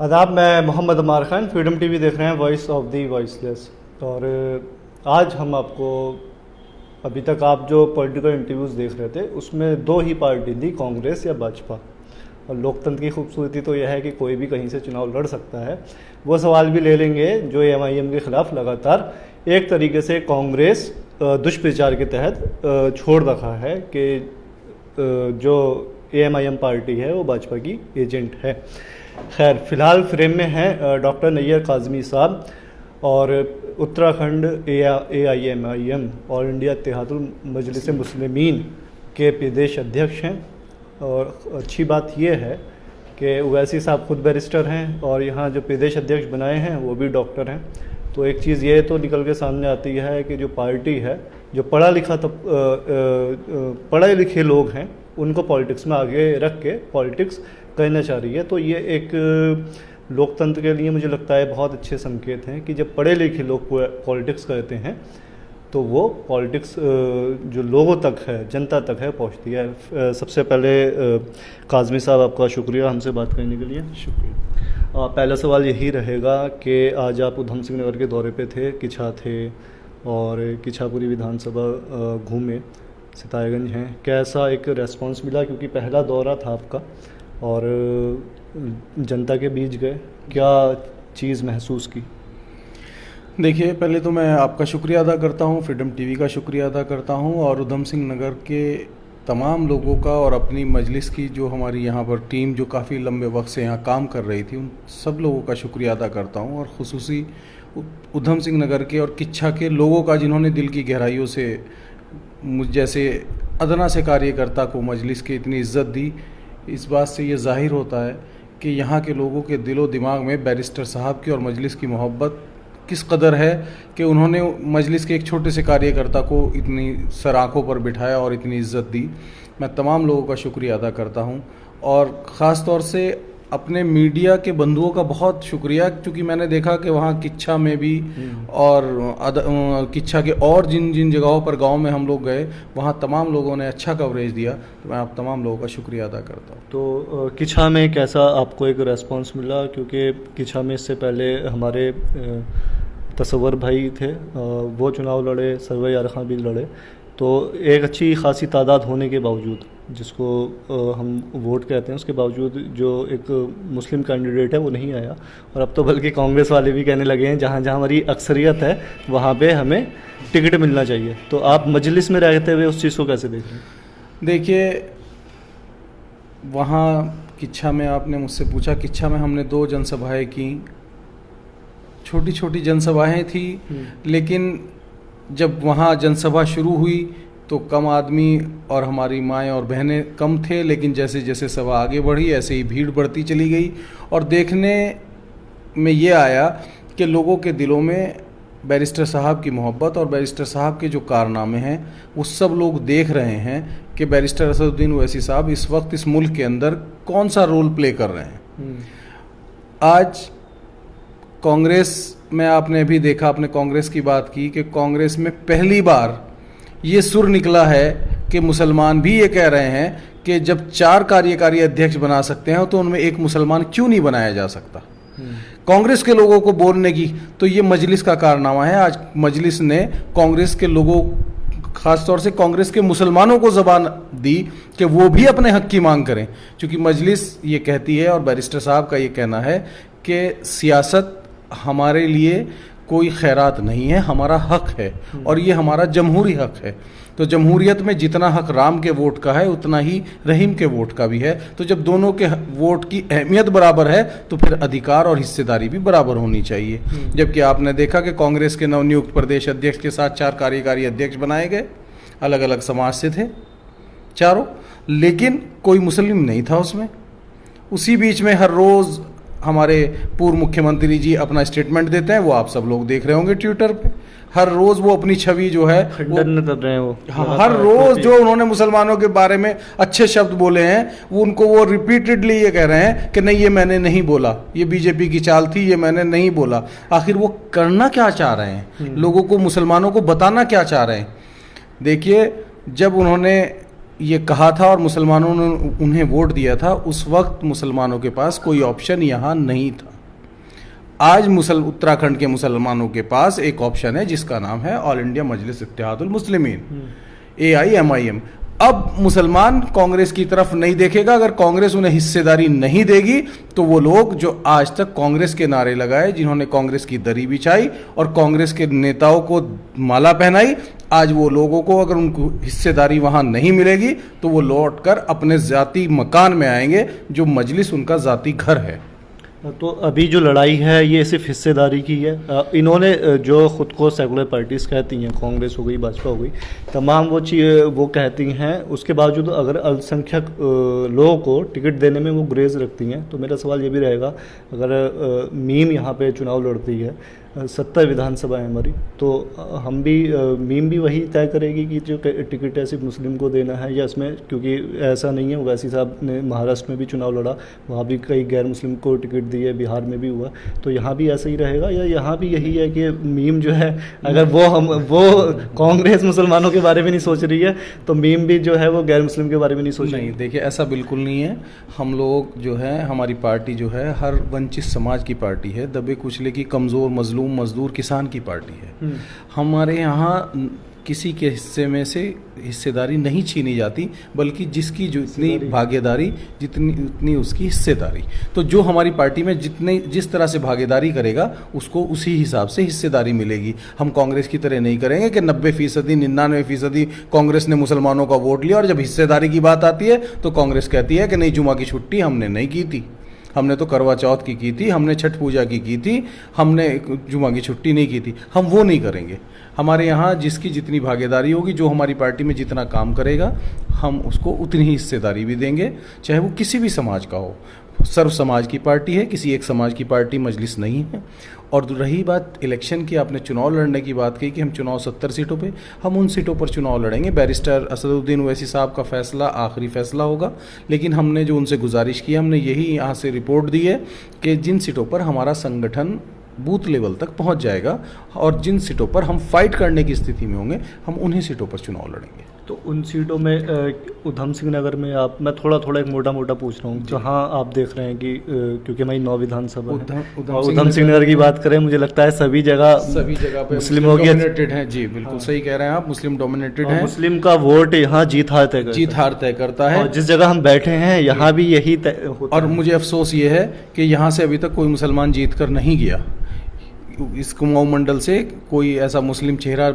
आदाब, मैं मोहम्मद अमार Khan, freedom TV देख रहे हैं, वॉइस ऑफ दी वॉइसलेस। और आज हम आपको, अभी तक आप जो पॉलिटिकल इंटरव्यूज़ देख रहे थे उसमें दो ही पार्टी थी, कांग्रेस या भाजपा। और लोकतंत्र की खूबसूरती तो यह है कि कोई भी कहीं से चुनाव लड़ सकता है। वो सवाल भी ले लेंगे जो MIM के ख़िलाफ़ लगातार एक तरीके से कांग्रेस दुष्प्रचार के तहत छोड़ रखा है कि जो MIM पार्टी है वो भाजपा की एजेंट है। खैर, फ़िलहाल फ्रेम में हैं डॉक्टर नैयर काज़मी साहब, और उत्तराखंड AIMIM और इंडिया इत्तेहादुल मजलिस मुस्लिमीन के प्रदेश अध्यक्ष हैं। और अच्छी बात यह है कि ओवैसी साहब खुद बैरिस्टर हैं और यहाँ जो प्रदेश अध्यक्ष बनाए हैं वो भी डॉक्टर हैं। तो एक चीज़ ये तो निकल के सामने आती है कि जो पार्टी है, जो पढ़े लिखे लोग हैं, उनको पॉलिटिक्स में आगे रख के पॉलिटिक्स करना चाह रही है। तो ये एक लोकतंत्र के लिए मुझे लगता है बहुत अच्छे संकेत हैं कि जब पढ़े लिखे लोग पॉलिटिक्स करते हैं तो वो पॉलिटिक्स जो लोगों तक है, जनता तक है, पहुंचती है। सबसे पहले काज़मी साहब, आपका शुक्रिया हमसे बात करने के लिए। शुक्रिया। पहला सवाल यही रहेगा कि आज आप उधम सिंह नगर के दौरे पे थे, किछा थे और किछापुरी विधानसभा घूमे, सितारगंज हैं। कैसा एक रेस्पॉन्स मिला, क्योंकि पहला दौरा था आपका और जनता के बीच गए, क्या चीज़ महसूस की? देखिए, पहले तो मैं आपका शुक्रिया अदा करता हूँ, फ्रीडम टीवी का शुक्रिया अदा करता हूँ, और उधम सिंह नगर के तमाम लोगों का और अपनी मजलिस की जो हमारी यहाँ पर टीम जो काफ़ी लंबे वक्त से यहाँ काम कर रही थी, उन सब लोगों का शुक्रिया अदा करता हूँ। और ख़ुसूसी उधम सिंह नगर के और किच्छा के लोगों का, जिन्होंने दिल की गहराइयों से मुझ जैसे अदना से कार्यकर्ता को मजलिस की इतनी इज़्ज़त दी। इस बात से ये ज़ाहिर होता है कि यहाँ के लोगों के दिलो दिमाग में बैरिस्टर साहब की और मजलिस की मोहब्बत किस कदर है कि उन्होंने मजलिस के एक छोटे से कार्यकर्ता को इतनी सर आँखों पर बिठाया और इतनी इज़्ज़त दी। मैं तमाम लोगों का शुक्रिया अदा करता हूँ, और ख़ास तौर से अपने मीडिया के बंधुओं का बहुत शुक्रिया, क्योंकि मैंने देखा कि वहाँ किच्छा में भी और किच्छा के और जिन जिन जगहों पर गांव में हम लोग गए, वहाँ तमाम लोगों ने अच्छा कवरेज दिया। तो मैं आप तमाम लोगों का शुक्रिया अदा करता हूँ। तो किच्छा में कैसा आपको एक रेस्पॉन्स मिला? क्योंकि किच्छा में इससे पहले हमारे तसव्वुर भाई थे, वो चुनाव लड़े, सरवर यार खां भी लड़े। तो एक अच्छी खासी तादाद होने के बावजूद, जिसको हम वोट कहते हैं, उसके बावजूद जो एक मुस्लिम कैंडिडेट है वो नहीं आया। और अब तो बल्कि कांग्रेस वाले भी कहने लगे हैं जहाँ जहाँ हमारी अक्सरियत है वहाँ पे हमें टिकट मिलना चाहिए। तो आप मजलिस में रहते हुए उस चीज़ को कैसे देख रहे हैं? देखिए, वहाँ किच्छा में आपने मुझसे पूछा, किच्छा में हमने 2 जनसभाएँ की, छोटी छोटी जनसभाएँ थी, लेकिन जब वहाँ जनसभा शुरू हुई तो कम आदमी और हमारी माएँ और बहनें कम थे, लेकिन जैसे जैसे सभा आगे बढ़ी ऐसे ही भीड़ बढ़ती चली गई। और देखने में ये आया कि लोगों के दिलों में बैरिस्टर साहब की मोहब्बत और बैरिस्टर साहब के जो कारनामे हैं वो सब लोग देख रहे हैं कि बैरिस्टर असदुद्दीन ओवैसी साहब इस वक्त इस मुल्क के अंदर कौन सा रोल प्ले कर रहे हैं। आज कांग्रेस में आपने भी देखा, आपने कांग्रेस की बात की कि कांग्रेस में पहली बार ये सुर निकला है कि मुसलमान भी ये कह रहे हैं कि जब 4 कार्यकारी अध्यक्ष बना सकते हैं तो उनमें एक मुसलमान क्यों नहीं बनाया जा सकता। कांग्रेस के लोगों को बोलने की तो ये मजलिस का कारनामा है। आज मजलिस ने कांग्रेस के लोगों, खास तौर से कांग्रेस के मुसलमानों को ज़बान दी कि वो भी अपने हक की मांग करें, क्योंकि मजलिस ये कहती है और बैरिस्टर साहब का ये कहना है कि सियासत हमारे लिए कोई खैरात नहीं है, हमारा हक है और ये हमारा जमहूरी हक है। तो जमहूरियत में जितना हक राम के वोट का है उतना ही रहीम के वोट का भी है। तो जब दोनों के वोट की अहमियत बराबर है तो फिर अधिकार और हिस्सेदारी भी बराबर होनी चाहिए। जबकि आपने देखा कि कांग्रेस के नवनियुक्त प्रदेश अध्यक्ष के साथ 4 कार्यकारी अध्यक्ष बनाए गए, अलग अलग समाज से थे चारों, लेकिन कोई मुस्लिम नहीं था उसमें। उसी बीच में हर रोज़ हमारे पूर्व मुख्यमंत्री जी अपना स्टेटमेंट देते हैं, वो आप सब लोग देख रहे होंगे ट्विटर पे। हर रोज़ वो अपनी छवि जो है खंडन कर रहे हैं वो। हर रोज़ जो उन्होंने मुसलमानों के बारे में अच्छे शब्द बोले हैं वो उनको वो रिपीटेडली ये कह रहे हैं कि नहीं, ये मैंने नहीं बोला, ये बीजेपी की चाल थी, ये मैंने नहीं बोला। आखिर वो करना क्या चाह रहे हैं, लोगों को, मुसलमानों को बताना क्या चाह रहे हैं? देखिए, जब उन्होंने ये कहा था और मुसलमानों ने उन्हें वोट दिया था, उस वक्त मुसलमानों के पास कोई ऑप्शन यहाँ नहीं था। आज उत्तराखंड के मुसलमानों के पास एक ऑप्शन है जिसका नाम है ऑल इंडिया मजलिस इत्तेहादुल मुस्लिमीन, AIMIM। अब मुसलमान कांग्रेस की तरफ नहीं देखेगा। अगर कांग्रेस उन्हें हिस्सेदारी नहीं देगी तो वो लोग जो आज तक कांग्रेस के नारे लगाए, जिन्होंने कांग्रेस की दरी बिछाई और कांग्रेस के नेताओं को माला पहनाई, आज वो लोगों को अगर उनको हिस्सेदारी वहां नहीं मिलेगी तो वो लौटकर अपने जाती मकान में आएंगे, जो मजलिस उनका जाती घर है। तो अभी जो लड़ाई है ये सिर्फ हिस्सेदारी की है। इन्होंने जो ख़ुद को सेकुलर पार्टीज़ कहती हैं, कांग्रेस हो गई, भाजपा हो गई, तमाम वो कहती हैं, उसके बावजूद अगर अल्पसंख्यक लोगों को टिकट देने में वो गुरेज रखती हैं। तो मेरा सवाल ये भी रहेगा, अगर मीम यहाँ पे चुनाव लड़ती है, 70 विधानसभा है हमारी, तो हम भी मीम भी वही तय करेगी कि जो टिकट है सिर्फ मुस्लिम को देना है, या इसमें, क्योंकि ऐसा नहीं है, ओवैसी साहब ने महाराष्ट्र में भी चुनाव लड़ा, वहाँ भी कई गैर मुस्लिम को टिकट दी है, बिहार में भी हुआ, तो यहाँ भी ऐसा ही रहेगा, या यहाँ भी यही है कि मीम जो है, अगर वो कांग्रेस मुसलमानों के बारे में नहीं सोच रही है तो मीम भी जो है वो गैर मुस्लिम के बारे में नहीं सोच रही है? देखिए, ऐसा बिल्कुल नहीं है। हम लोग जो है, हमारी पार्टी जो है हर वंचित समाज की पार्टी है, दबे कुचले की, कमज़ोर मजलूम मजदूर किसान की पार्टी है। हमारे यहाँ किसी के हिस्से में से हिस्सेदारी नहीं छीनी जाती, बल्कि जिसकी जो इतनी भागीदारी, जितनी उतनी उसकी हिस्सेदारी। तो जो हमारी पार्टी में जिस तरह से भागीदारी करेगा उसको उसी हिसाब से हिस्सेदारी मिलेगी। हम कांग्रेस की तरह नहीं करेंगे कि 90%, 99% कांग्रेस ने मुसलमानों का वोट लिया और जब हिस्सेदारी की बात आती है तो कांग्रेस कहती है कि नहीं, जुमा की छुट्टी हमने नहीं की थी, हमने तो करवा चौथ की थी, हमने छठ पूजा की थी, हमने जुमा की छुट्टी नहीं की थी। हम वो नहीं करेंगे। हमारे यहाँ जिसकी जितनी भागीदारी होगी, जो हमारी पार्टी में जितना काम करेगा, हम उसको उतनी ही हिस्सेदारी भी देंगे, चाहे वो किसी भी समाज का हो। सर्व समाज की पार्टी है, किसी एक समाज की पार्टी मजलिस नहीं है। और रही बात इलेक्शन की, आपने चुनाव लड़ने की बात की कि हम चुनाव 70 सीटों पे, हम उन सीटों पर चुनाव लड़ेंगे। बैरिस्टर असदुद्दीन ओवैसी साहब का फैसला आखिरी फैसला होगा, लेकिन हमने जो उनसे गुजारिश की, हमने यही यहाँ से रिपोर्ट दी है कि जिन सीटों पर हमारा संगठन बूथ लेवल तक पहुँच जाएगा और जिन सीटों पर हम फाइट करने की स्थिति में होंगे, हम उन्हीं सीटों पर चुनाव लड़ेंगे। तो उन सीटों में उधम सिंह नगर में मैं थोड़ा एक मोटा पूछ रहा हूँ, जहाँ आप देख रहे हैं कि क्योंकि हमारी 9 विधानसभा उधम सिंह नगर की बात करें, मुझे लगता है सभी जगह पे मुस्लिम डोमिनेटेड है। जी बिल्कुल सही कह रहे हैं आप, मुस्लिम डोमिनेटेड है। मुस्लिम का वोट यहाँ जीत हार तय करता है। और जिस जगह हम बैठे हैं यहाँ भी यही तय होता है। और मुझे अफसोस ये है कि यहाँ से अभी तक कोई मुसलमान जीत कर नहीं गया। इस कुमाऊं मंडल से कोई ऐसा मुस्लिम चेहरा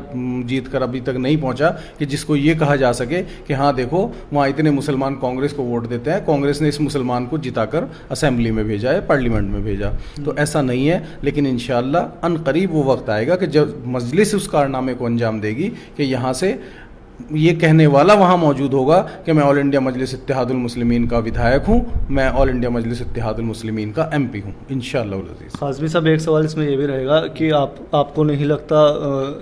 जीत कर अभी तक नहीं पहुंचा कि जिसको ये कहा जा सके कि हाँ देखो, वहाँ इतने मुसलमान कांग्रेस को वोट देते हैं, कांग्रेस ने इस मुसलमान को जिताकर असेंबली में भेजा है, पार्लियामेंट में भेजा। तो ऐसा नहीं है, लेकिन इंशाअल्लाह अनकरीब वो वक्त आएगा कि जब मजलिस उस कारनामे को अंजाम देगी कि यहाँ से ये कहने वाला वहाँ मौजूद होगा कि मैं ऑल इंडिया मजलिस इत्तेहादुल मुस्लिमीन का विधायक हूँ, मैं ऑल इंडिया मजलिस इत्तेहादुल मुस्लिमीन का MP हूँ, इंशाअल्लाह अज़ीज़। काज़मी साहब, एक सवाल इसमें ये भी रहेगा कि आपको नहीं लगता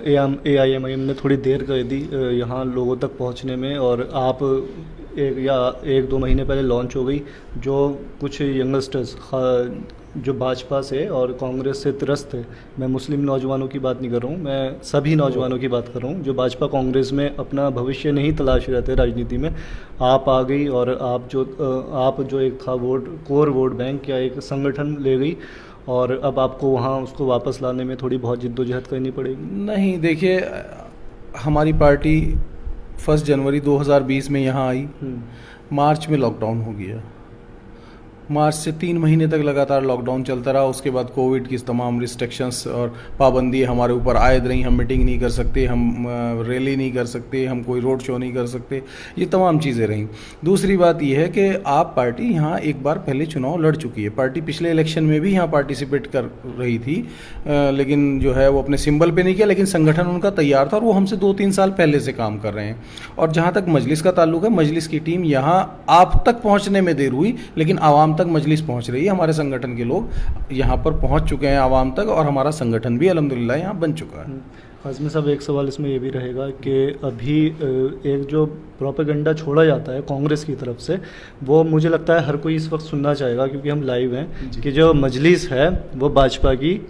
AIMIM ने थोड़ी देर कर दी यहाँ लोगों तक पहुँचने में, और आप 1-2 महीने पहले लॉन्च हो गई, जो कुछ यंगस्टर्स जो भाजपा से और कांग्रेस से त्रस्त है, मैं मुस्लिम नौजवानों की बात नहीं कर रहा हूँ, मैं सभी नौजवानों की बात कर रहा हूँ जो भाजपा कांग्रेस में अपना भविष्य नहीं तलाश रहे थे राजनीति में, आप आ गई और आप जो एक था कोर वोट बैंक या एक संगठन ले गई, और अब आपको वहाँ उसको वापस लाने में थोड़ी बहुत जिद्दोजहद करनी पड़ेगी। नहीं, देखिए, हमारी पार्टी 1 जनवरी 2020 में यहाँ आई, मार्च में लॉकडाउन हो गया, मार्च से 3 महीने तक लगातार लॉकडाउन चलता रहा। उसके बाद कोविड की तमाम रिस्ट्रिक्शंस और पाबंदी हमारे ऊपर आयद रही। हम मीटिंग नहीं कर सकते, हम रैली नहीं कर सकते, हम कोई रोड शो नहीं कर सकते, ये तमाम चीज़ें रहीं। दूसरी बात यह है कि आप पार्टी यहाँ एक बार पहले चुनाव लड़ चुकी है। पार्टी पिछले इलेक्शन में भी यहाँ पार्टिसिपेट कर रही थी, लेकिन जो है वो अपने सिंबल पे नहीं किया, लेकिन संगठन उनका तैयार था और वो हमसे 2-3 साल पहले से काम कर रहे हैं। और जहाँ तक मजलिस का ताल्लुक है, मजलिस की टीम यहाँ आप तक पहुँचने में देर हुई, लेकिन आवाम तक मजलिस पहुंच रही है। हमारे संगठन के लोग यहाँ पर पहुंच चुके हैं आवाम तक, और हमारा संगठन भी अल्हम्दुलिल्लाह यहाँ बन चुका है। काज़मी साहब, एक सवाल इसमें ये भी रहेगा कि अभी एक जो प्रोपेगेंडा छोड़ा जाता है कांग्रेस की तरफ से, वो मुझे लगता है हर कोई इस वक्त सुनना चाहेगा, क्योंकि हम लाइव हैं, कि जो मजलिस है वो भाजपा की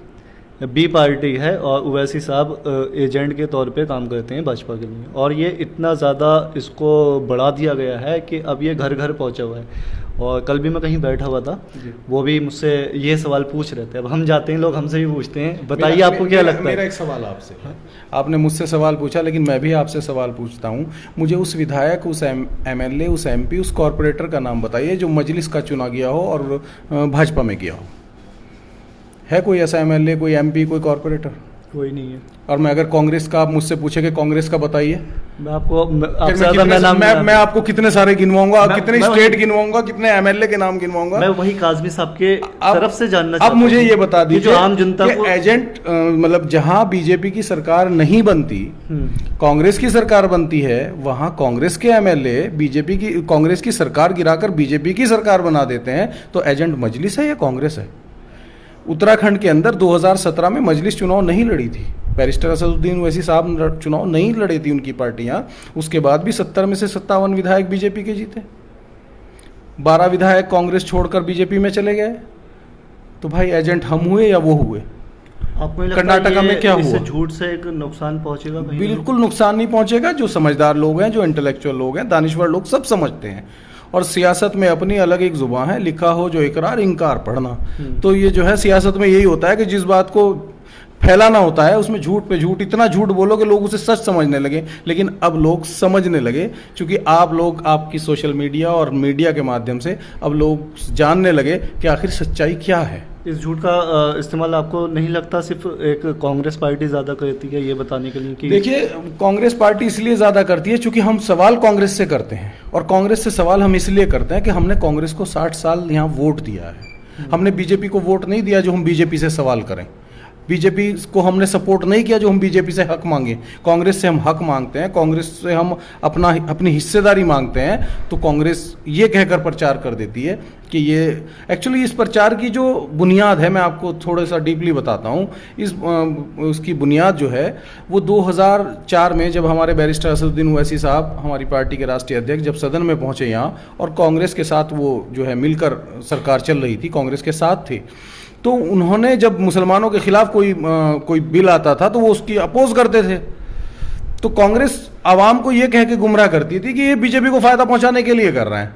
B पार्टी है और ओवैसी साहब एजेंट के तौर पे काम करते हैं भाजपा के लिए, और ये इतना ज़्यादा इसको बढ़ा दिया गया है कि अब ये घर घर पहुंचा हुआ है। और कल भी मैं कहीं बैठा हुआ था, वो भी मुझसे ये सवाल पूछ रहे थे। अब हम जाते हैं, लोग हमसे भी पूछते हैं, बताइए आपको क्या लगता है? मेरा एक सवाल आपसे, आपने मुझसे सवाल पूछा, लेकिन मैं भी आपसे सवाल पूछता हूँ। मुझे उस विधायक, उस एमएलए, उस एमपी, उस कॉरपोरेटर का नाम बताइए जो मजलिस का चुना गया हो और भाजपा में गया हो। है कोई ऐसा एमएलए, कोई एमपी, कोई कॉरपोरेटर? कोई नहीं है। और मैं अगर कांग्रेस का, आप मुझसे पूछेंगे कांग्रेस का बताइए, मैं आपको आपसे फिर ज़्यादा मैं आपको कितने सारे गिनवाऊंगा, कितने मैं स्टेट गिनवाऊंगा, कितने एमएलए के नाम गिनवाऊंगा? मैं वही काजमी साहब के तरफ से जानना चाहता अब मुझे ये बता कि दीजिए जो आम जनता कि को एजेंट, मतलब जहां बीजेपी की सरकार नहीं बनती, कांग्रेस की सरकार बनती है, वहां कांग्रेस के एमएलए बीजेपी की, कांग्रेस की सरकार गिराकर बीजेपी की सरकार बना देते हैं, तो एजेंट मजलिस है या कांग्रेस है? उत्तराखंड के अंदर 2017 में मजलिस चुनाव नहीं लड़ी थी, बैरिस्टर असदुद्दीन ओवैसी साहब चुनाव नहीं लड़ी थी उनकी पार्टियां। उसके बाद भी 70 में से 57 विधायक बीजेपी के जीते, 12 विधायक कांग्रेस छोड़कर बीजेपी में चले गए। तो भाई एजेंट हम हुए या वो हुए? आपको नहीं लगता कर्नाटका में क्या हुआ? झूठ से एक नुकसान पहुंचेगा? बिल्कुल नुकसान नहीं पहुंचेगा। जो समझदार लोग हैं, जो इंटेलेक्चुअल लोग हैं, दानिश्वर लोग, सब समझते हैं। और सियासत में अपनी अलग एक जुबान है, लिखा हो जो इकरार इनकार पढ़ना। तो ये जो है सियासत में यही होता है कि जिस बात को फैलाना होता है उसमें झूठ पे झूठ, इतना झूठ बोलो कि लोग उसे सच समझने लगे। लेकिन अब लोग समझने लगे, क्योंकि आप लोग, आपकी सोशल मीडिया और मीडिया के माध्यम से अब लोग जानने लगे कि आखिर सच्चाई क्या है। इस झूठ का इस्तेमाल आपको नहीं लगता सिर्फ एक कांग्रेस पार्टी ज़्यादा करती है ये बताने के लिए कि? देखिए, कांग्रेस पार्टी इसलिए ज़्यादा करती है क्योंकि हम सवाल कांग्रेस से करते हैं, और कांग्रेस से सवाल हम इसलिए करते हैं कि हमने कांग्रेस को 60 साल यहाँ वोट दिया है। हमने बीजेपी को वोट नहीं दिया जो हम बीजेपी से सवाल करें। बीजेपी को हमने सपोर्ट नहीं किया जो हम बीजेपी से हक मांगे। कांग्रेस से हम हक मांगते हैं, कांग्रेस से हम अपनी हिस्सेदारी मांगते हैं। तो कांग्रेस ये कहकर प्रचार कर देती है कि ये एक्चुअली इस प्रचार की जो बुनियाद है, मैं आपको थोड़ा सा डीपली बताता हूँ। उसकी बुनियाद जो है वो 2004 में जब हमारे बैरिस्टर असदुद्दीन ओवैसी साहब, हमारी पार्टी के राष्ट्रीय अध्यक्ष, जब सदन में पहुँचे यहाँ और कांग्रेस के साथ वो जो है मिलकर सरकार चल रही थी, कांग्रेस के साथ थे, तो उन्होंने जब मुसलमानों के खिलाफ कोई बिल आता था तो वो उसकी अपोज करते थे। तो कांग्रेस आवाम को ये कह के गुमराह करती थी कि ये बीजेपी को फायदा पहुंचाने के लिए कर रहे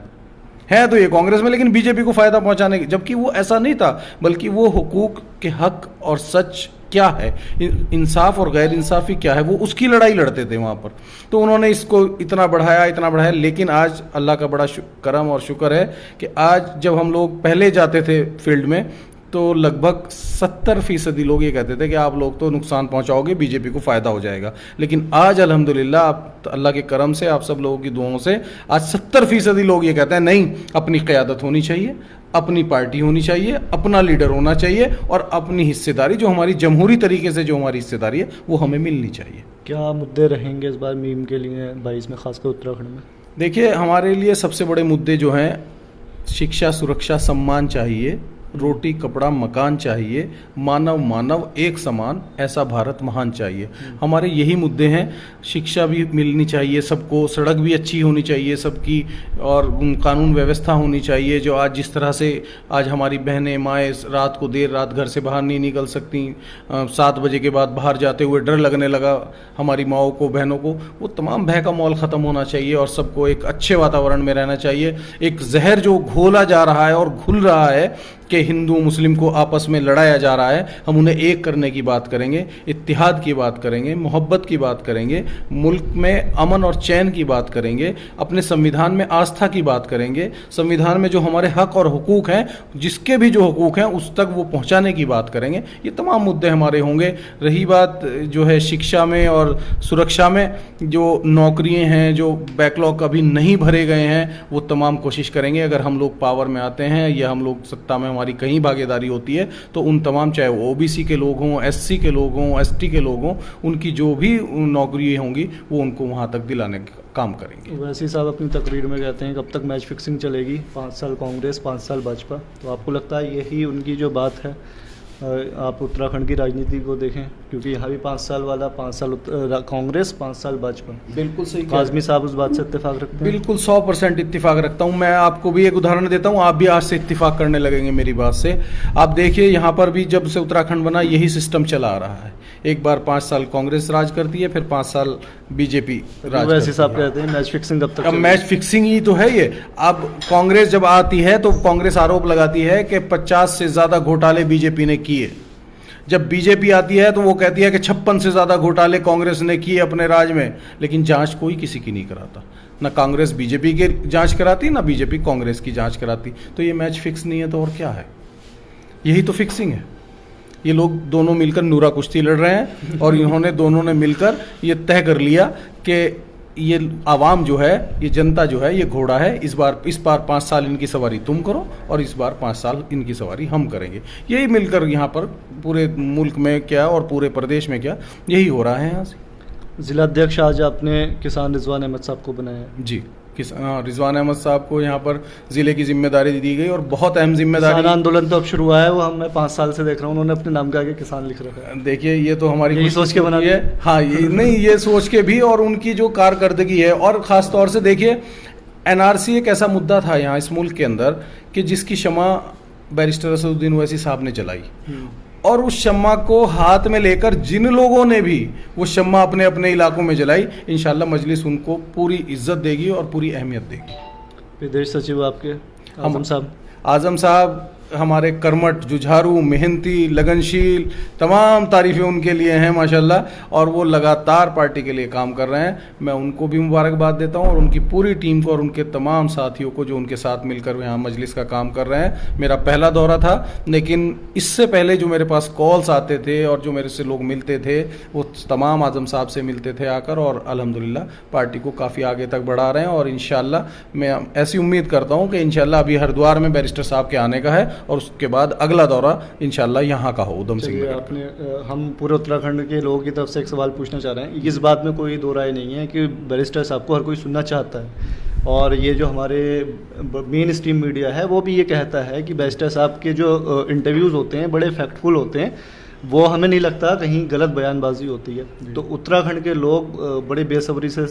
हैं तो ये कांग्रेस में, लेकिन बीजेपी को फायदा पहुंचाने, जबकि वो ऐसा नहीं था, बल्कि वो हुकूक के हक और सच क्या है, इंसाफ और गैर इंसाफी क्या है, वो उसकी लड़ाई लड़ते थे वहाँ पर। तो उन्होंने इसको इतना बढ़ाया, लेकिन आज अल्लाह का बड़ा करम और शुक्र है कि आज जब हम लोग पहले जाते थे फील्ड में तो लगभग 70% लोग ये कहते थे कि आप लोग तो नुकसान पहुंचाओगे, बीजेपी को फ़ायदा हो जाएगा। लेकिन आज अल्हम्दुलिल्लाह, आप अल्लाह के करम से, आप सब लोगों की दुआओं से आज 70% लोग ये कहते हैं नहीं, अपनी क़यादत होनी चाहिए, अपनी पार्टी होनी चाहिए, अपना लीडर होना चाहिए, और अपनी हिस्सेदारी, जो हमारी जमहूरी तरीके से जो हमारी हिस्सेदारी है, वो हमें मिलनी चाहिए। क्या मुद्दे रहेंगे इस बार मीम के लिए 22 में, खासकर उत्तराखंड में? देखिए, हमारे लिए सबसे बड़े मुद्दे जो हैं, शिक्षा, सुरक्षा, सम्मान चाहिए, रोटी कपड़ा मकान चाहिए, मानव एक समान, ऐसा भारत महान चाहिए। हमारे यही मुद्दे हैं। शिक्षा भी मिलनी चाहिए सबको, सड़क भी अच्छी होनी चाहिए सबकी, और कानून व्यवस्था होनी चाहिए। जो आज जिस तरह से आज हमारी बहनें, माएँ रात को देर रात घर से बाहर नहीं निकल सकती, 7 बजे के बाद बाहर जाते हुए डर लगने लगा हमारी माओं को, बहनों को, वो तमाम भय का माहौल ख़त्म होना चाहिए और सबको एक अच्छे वातावरण में रहना चाहिए। एक जहर जो घोला जा रहा है और घुल रहा है कि हिंदू मुस्लिम को आपस में लड़ाया जा रहा है, हम उन्हें एक करने की बात करेंगे, इत्तिहाद की बात करेंगे, मोहब्बत की बात करेंगे, मुल्क में अमन और चैन की बात करेंगे, अपने संविधान में आस्था की बात करेंगे, संविधान में जो हमारे हक और हुकूक हैं, जिसके भी जो हुकूक हैं उस तक वो पहुंचाने की बात करेंगे। ये तमाम मुद्दे हमारे होंगे। रही बात जो है शिक्षा में और सुरक्षा में, जो नौकरियां हैं, जो बैकलॉग अभी नहीं भरे गए हैं, वो तमाम कोशिश करेंगे। अगर हम लोग पावर में आते हैं या हम लोग सत्ता में हमारी कहीं भागीदारी होती है तो उन तमाम, चाहे वो ओबीसी के लोग हों, एससी के लोग हों, एसटी के लोग हों, उनकी जो भी नौकरी होंगी वो उनको वहाँ तक दिलाने का काम करेंगे। वैसे साहब अपनी तकरीर में कहते हैं कब तक मैच फिक्सिंग चलेगी, 5 साल कांग्रेस 5 साल भाजपा, तो आपको लगता है यही उनकी जो बात है? आप उत्तराखंड की राजनीति को देखें, क्योंकि यहाँ भी 5 साल वाला, 5 साल कांग्रेस, 5 साल भाजपा। बिल्कुल सही। काज़मी साहब उस बात से इत्तेफाक रखते हैं? बिल्कुल 100% इत्तेफाक रखता हूँ। मैं आपको भी एक उदाहरण देता हूँ, आप भी आज से इत्तेफाक करने लगेंगे मेरी बात से। आप देखिए, यहाँ पर भी जब से उत्तराखंड बना यही सिस्टम चला आ रहा है। एक बार 5 साल कांग्रेस राज करती है, फिर 5 साल बीजेपी राज वैसे करती साहब है। कहते हैं मैच फिक्सिंग कब तक अब चलेगी? मैच फिक्सिंग ही तो है ये। अब कांग्रेस जब आती है तो कांग्रेस आरोप लगाती है कि 50 से ज़्यादा घोटाले बीजेपी ने किए। जब बीजेपी आती है तो वो कहती है कि 56 से ज़्यादा घोटाले कांग्रेस ने किए अपने राज में, लेकिन जांच कोई किसी की नहीं कराता। ना कांग्रेस बीजेपी की जांच कराती, ना बीजेपी कांग्रेस की जांच कराती। तो ये मैच फिक्स नहीं है तो और क्या है? यही तो फिक्सिंग है। ये लोग दोनों मिलकर नूरा कुश्ती लड़ रहे हैं और इन्होंने दोनों ने मिलकर ये तय कर लिया कि ये आवाम जो है, ये जनता जो है, ये घोड़ा है। इस बार 5 साल इनकी सवारी तुम करो और इस बार 5 साल इनकी सवारी हम करेंगे। यही मिलकर यहाँ पर पूरे मुल्क में क्या और पूरे प्रदेश में क्या, यही हो रहा है यहाँ से। जिला अध्यक्ष आज आपने किसान रिजवान अहमद साहब को बनाया है। जी, रिजवान अहमद साहब को यहाँ पर ज़िले की जिम्मेदारी दी गई और बहुत अहम किसान जिम्मेदारी। आंदोलन तो अब शुरू हुआ है, वो मैं 5 साल से देख रहा हूँ, उन्होंने अपने नाम के आगे किसान लिख रखा है। देखिए, ये तो हमारी यही सोच के बना है। हाँ, ये नहीं, ये सोच के भी, और उनकी जो कारकर्दगी है, और ख़ास तौर से देखिए एनआरसी एक ऐसा मुद्दा था यहाँ इस मुल्क के अंदर कि जिसकी शमा बैरिस्टर असदुद्दीन ओवैसी साहब ने जलाई, और उस शम्मा को हाथ में लेकर जिन लोगों ने भी वो शम्मा अपने अपने इलाकों में जलाई, इंशाल्लाह मजलिस उनको पूरी इज्जत देगी और पूरी अहमियत देगी। विदेश सचिव आपके आजम साहब, आजम साहब हमारे कर्मठ, जुझारू, मेहनती, लगनशील, तमाम तारीफ़ें उनके लिए हैं माशाल्लाह, और वो लगातार पार्टी के लिए काम कर रहे हैं। मैं उनको भी मुबारकबाद देता हूं और उनकी पूरी टीम को और उनके तमाम साथियों को जो उनके साथ मिलकर यहाँ मजलिस का काम कर रहे हैं। मेरा पहला दौरा था, लेकिन इससे पहले जो मेरे पास कॉल्स आते थे और जो मेरे से लोग मिलते थे, वो तमाम आजम साहब से मिलते थे आकर, और अल्हम्दुलिल्लाह पार्टी को काफ़ी आगे तक बढ़ा रहे हैं। और इंशाल्लाह मैं ऐसी उम्मीद करता हूँ कि इंशाल्लाह अभी हरिद्वार में बैरिस्टर साहब के आने का है और उसके बाद अगला दौरा इंशाल्लाह यहाँ का हो, उधम सिंह नगर। आपने हम पूरे उत्तराखंड के लोगों की तरफ से एक सवाल पूछना चाह रहे हैं। इस बात में कोई दो राय नहीं है कि बैरिस्टर साहब को हर कोई सुनना चाहता है, और ये जो हमारे मेन स्ट्रीम मीडिया है वो भी ये कहता है कि बैरिस्टर साहब के जो इंटरव्यूज़ होते हैं बड़े फैक्टफुल होते हैं, वो हमें नहीं लगता कहीं गलत बयानबाजी होती है। तो उत्तराखंड के लोग बड़े बेसब्री से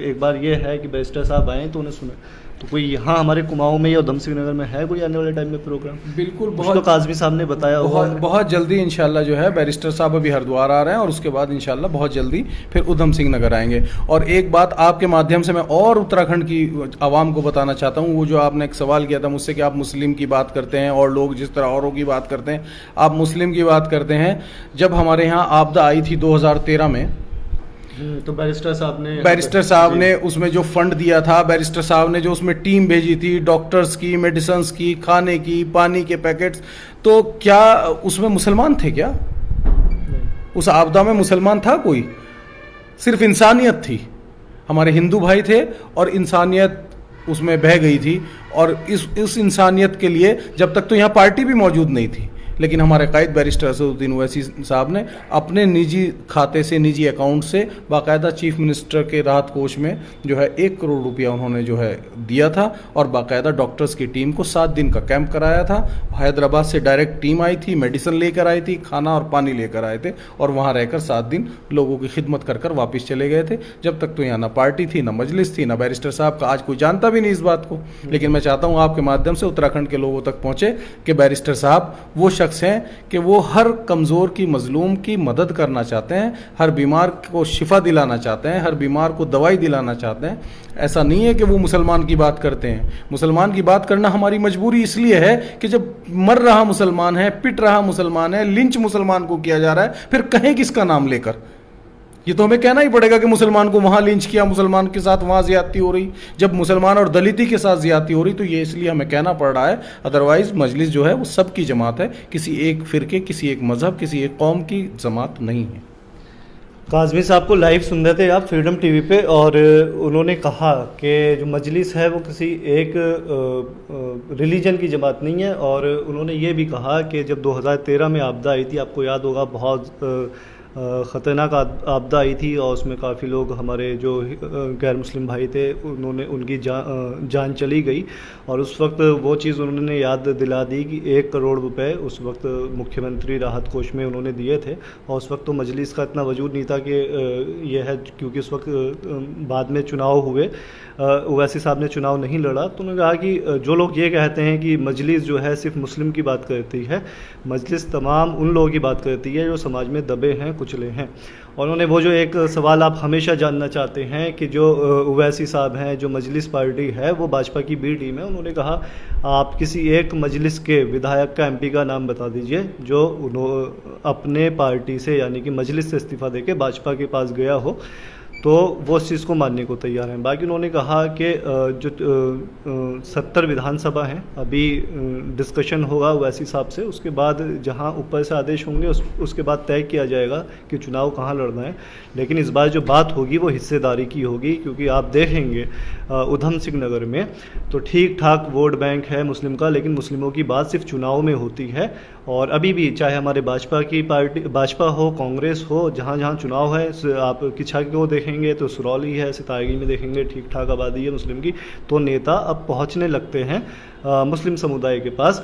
एक बार ये है कि बैरिस्टर साहब आएँ तो उन्हें सुने। तो कोई यहाँ हमारे कुमाऊं में या उधम सिंह नगर में है कोई आने वाले टाइम में प्रोग्राम? बिल्कुल, बहुत काजमी साहब ने बताया बहुत जल्दी इंशाल्लाह जो है बैरिस्टर साहब अभी हरिद्वार आ रहे हैं और उसके बाद इंशाल्लाह बहुत जल्दी फिर उधम सिंह नगर आएंगे। और एक बात आपके माध्यम से मैं और उत्तराखंड की आवाम को बताना चाहता हूँ, वो जो आपने एक सवाल किया था मुझसे कि आप मुस्लिम की बात करते हैं और लोग जिस तरह औरों की बात करते हैं, आप मुस्लिम की बात करते हैं। जब हमारे यहाँ आपदा आई थी 2013 में, तो बैरिस्टर साहब ने उसमें जो फंड दिया था, बैरिस्टर साहब ने जो उसमें टीम भेजी थी, डॉक्टर्स की, मेडिसिन्स की, खाने की, पानी के पैकेट्स, तो क्या उसमें मुसलमान थे क्या? उस आपदा में मुसलमान था कोई? सिर्फ इंसानियत थी। हमारे हिंदू भाई थे और इंसानियत उसमें बह गई थी। और इस इंसानियत के लिए जब तक तो यहाँ पार्टी भी मौजूद नहीं थी, लेकिन हमारे कायद बैरिस्टर असदुद्दीन ओवैसी साहब ने अपने निजी खाते से, निजी अकाउंट से बाकायदा चीफ मिनिस्टर के राहत कोष में जो है 1 करोड़ रुपया उन्होंने जो है दिया था, और बाकायदा डॉक्टर्स की टीम को 7 दिन का कैंप कराया था। हैदराबाद से डायरेक्ट टीम आई थी, मेडिसिन लेकर आई थी, खाना और पानी लेकर आए थे, और वहाँ रहकर 7 दिन लोगों की खिदमत कर वापस चले गए थे। जब तक तो यहाँ ना पार्टी थी, ना मजलिस थी, ना बैरिस्टर साहब का। आज कोई जानता भी नहीं इस बात को, लेकिन मैं चाहता हूँ आपके माध्यम से उत्तराखंड के लोगों तक पहुँचे कि बैरिस्टर साहब वो शख्स हैं कि वो हर कमज़ोर की, मजलूम की मदद करना चाहते हैं, हर बीमार को शिफा दिलाना चाहते हैं, हर बीमार को दवाई दिलाना चाहते हैं। ऐसा नहीं है कि वो मुसलमान की बात करते हैं। मुसलमान की बात करना हमारी मजबूरी इसलिए है कि जब मर रहा मुसलमान है, पिट रहा मुसलमान है, लिंच मुसलमान को किया जा रहा है, फिर कहें किसका नाम लेकर? ये तो हमें कहना ही पड़ेगा कि मुसलमान को वहाँ लिंच किया, मुसलमान के साथ वहाँ ज़्यादती हो रही। जब मुसलमान और दलिती के साथ ज़्यादती हो रही तो ये इसलिए हमें कहना पड़ रहा है। अदरवाइज़ मजलिस जो है वो सबकी जमात है, किसी एक फ़िरके, किसी एक मज़हब, किसी एक कौम की जमात नहीं है। काज़मी साहब को लाइव सुन रहे थे आप फ्रीडम टीवी पे, और उन्होंने कहा कि जो मजलिस है वो किसी एक रिलीजन की जमात नहीं है। और उन्होंने ये भी कहा कि जब 2013 में आपदा आई थी, आपको याद होगा, बहुत ख़तरनाक आपदा आई थी, और उसमें काफ़ी लोग हमारे जो गैर मुस्लिम भाई थे उनकी जान चली गई। और उस वक्त वो चीज़ उन्होंने याद दिला दी कि 1 करोड़ रुपए उस वक्त मुख्यमंत्री राहत कोष में उन्होंने दिए थे। और उस वक्त तो मजलिस का इतना वजूद नहीं था कि यह है, क्योंकि उस वक्त बाद में चुनाव हुए, ओवैसी साहब ने चुनाव नहीं लड़ा। तो उन्होंने कहा कि जो लोग ये कहते हैं कि मजलिस जो है सिर्फ मुस्लिम की बात करती है, मजलिस तमाम उन लोगों की बात करती है जो समाज में दबे हैं, कुचले हैं। और उन्होंने वो जो एक सवाल आप हमेशा जानना चाहते हैं कि जो ओवैसी साहब हैं, जो मजलिस पार्टी है वो भाजपा की बी टीम है, उन्होंने कहा आप किसी एक मजलिस के विधायक का एमपी का नाम बता दीजिए जो अपने पार्टी से यानी कि मजलिस से इस्तीफा देके भाजपा के पास गया हो, तो वो उस चीज़ को मानने को तैयार हैं। बाकी उन्होंने कहा कि जो 70 विधानसभा हैं, अभी डिस्कशन होगा ओवैसी साहब से, उसके बाद जहां ऊपर से आदेश होंगे उसके बाद तय किया जाएगा कि चुनाव कहां लड़ना है। लेकिन इस बार जो बात होगी वो हिस्सेदारी की होगी, क्योंकि आप देखेंगे उधम सिंह नगर में तो ठीक ठाक वोट बैंक है मुस्लिम का, लेकिन मुस्लिमों की बात सिर्फ चुनाव में होती है। और अभी भी चाहे हमारे भाजपा की पार्टी, भाजपा हो, कांग्रेस हो, जहाँ जहाँ चुनाव है, आप किछा को देखेंगे तो सुरौली है, सितारगी में देखेंगे ठीक ठाक आबादी है मुस्लिम की, तो नेता अब पहुँचने लगते हैं मुस्लिम समुदाय के पास,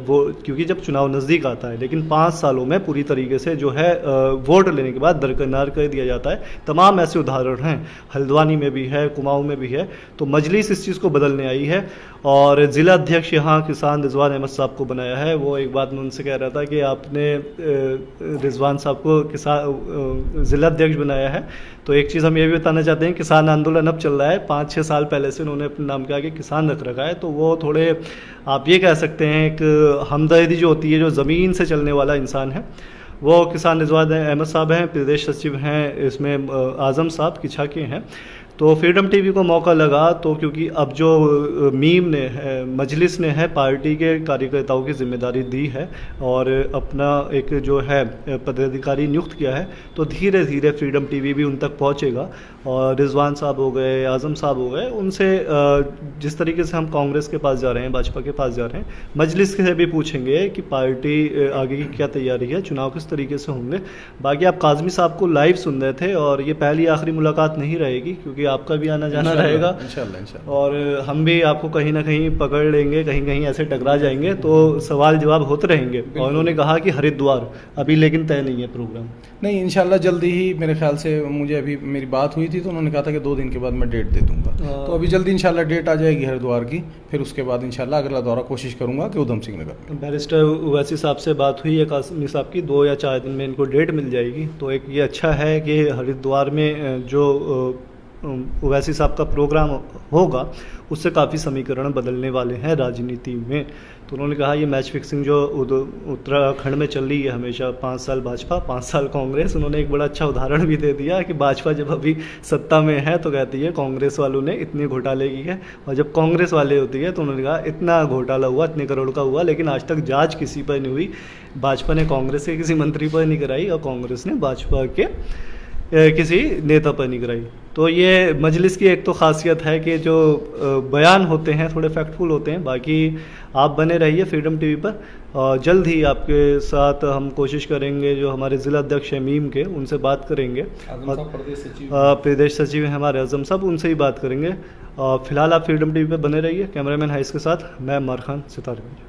वो क्योंकि जब चुनाव नज़दीक आता है। लेकिन 5 सालों में पूरी तरीके से जो है वोट लेने के बाद दरकिनार कर दिया जाता है। तमाम ऐसे उदाहरण हैं, हल्द्वानी में भी है, कुमाऊं में भी है। तो मजलिस इस चीज़ को बदलने आई है और ज़िला अध्यक्ष यहाँ किसान रिजवान अहमद साहब को बनाया है। वो एक बात मैं उनसे कह रहा था कि आपने रिजवान साहब को किसान ज़िला अध्यक्ष बनाया है, तो एक चीज़ हम ये भी बताना चाहते हैं, किसान आंदोलन अब चल रहा है, 5-6 साल पहले से उन्होंने अपने नाम के आगे किसान रख रखा है। तो वो थोड़े आप ये कह सकते हैं एक हमदर्दी जो होती है, जो ज़मीन से चलने वाला इंसान है, वो किसान रिजवान अहमद साहब हैं। प्रदेश सचिव हैं इसमें आज़म साहब किछा के हैं। तो फ्रीडम टीवी को मौका लगा, तो क्योंकि अब जो मीम ने मजलिस ने है पार्टी के कार्यकर्ताओं की जिम्मेदारी दी है और अपना एक जो है पदाधिकारी नियुक्त किया है, तो धीरे धीरे फ्रीडम टीवी भी उन तक पहुंचेगा। और रिजवान साहब हो गए, आज़म साहब हो गए, उनसे जिस तरीके से हम कांग्रेस के पास जा रहे हैं, भाजपा के पास जा रहे हैं, मजलिस से भी पूछेंगे कि पार्टी आगे की क्या तैयारी है, चुनाव किस तरीके से होंगे। बाकी आप काज़मी साहब को लाइव सुन रहे थे और ये पहली आखिरी मुलाकात नहीं रहेगी, क्योंकि आपका भी आना जाना रहेगा इंशाल्लाह। और हम भी आपको कहीं ना कहीं पकड़ लेंगे, कहीं कहीं ऐसे टकरा जाएंगे, तो सवाल जवाब होते रहेंगे। और उन्होंने कहा कि हरिद्वार अभी लेकिन तय नहीं है प्रोग्राम। नहीं, इंशाल्लाह जल्दी ही, मेरे ख्याल से मुझे अभी मेरी बात हुई थी तो उन्होंने कहा था कि 2 दिन के बाद मैं डेट दे दूंगा, तो अभी जल्दी इंशाल्लाह डेट आ जाएगी हरिद्वार की। फिर उसके बाद इंशाल्लाह अगला दौरा कोशिश करूंगा कि उधम सिंह नगर में। बैरिस्टर ओवैसी साहब से बात हुई है, कासमी साहब की, 2 या 4 दिन में इनको डेट मिल जाएगी। तो एक ये अच्छा है कि हरिद्वार में जो ओवैसी साहब का प्रोग्राम होगा उससे काफ़ी समीकरण बदलने वाले हैं राजनीति में। तो उन्होंने कहा ये मैच फिक्सिंग जो उत्तराखंड में चल रही है हमेशा, 5 साल भाजपा 5 साल कांग्रेस, उन्होंने एक बड़ा अच्छा उदाहरण भी दे दिया कि भाजपा जब अभी सत्ता में है तो कहती है कांग्रेस वालों ने इतने घोटाले की है, और जब कांग्रेस वाले होती है तो उन्होंने कहा इतना घोटाला हुआ, इतने करोड़ का हुआ, लेकिन आज तक जाँच किसी पर नहीं हुई। भाजपा ने कांग्रेस के किसी मंत्री पर नहीं कराई और कांग्रेस ने भाजपा के किसी नेता पर नहीं कराई। तो ये मजलिस की एक तो खासियत है कि जो बयान होते हैं थोड़े फैक्टफुल होते हैं। बाकी आप बने रहिए फ्रीडम टीवी पर, और जल्द ही आपके साथ हम कोशिश करेंगे, जो हमारे ज़िला अध्यक्ष हैं मीम के, उनसे बात करेंगे। प्रदेश सचिव हैं हमारे आज़म साहब, उनसे ही बात करेंगे। फिलहाल आप फ्रीडम टीवी पर बने रहिए। कैमरामैन हाइस के साथ मैं अमर खान, सितारगंज।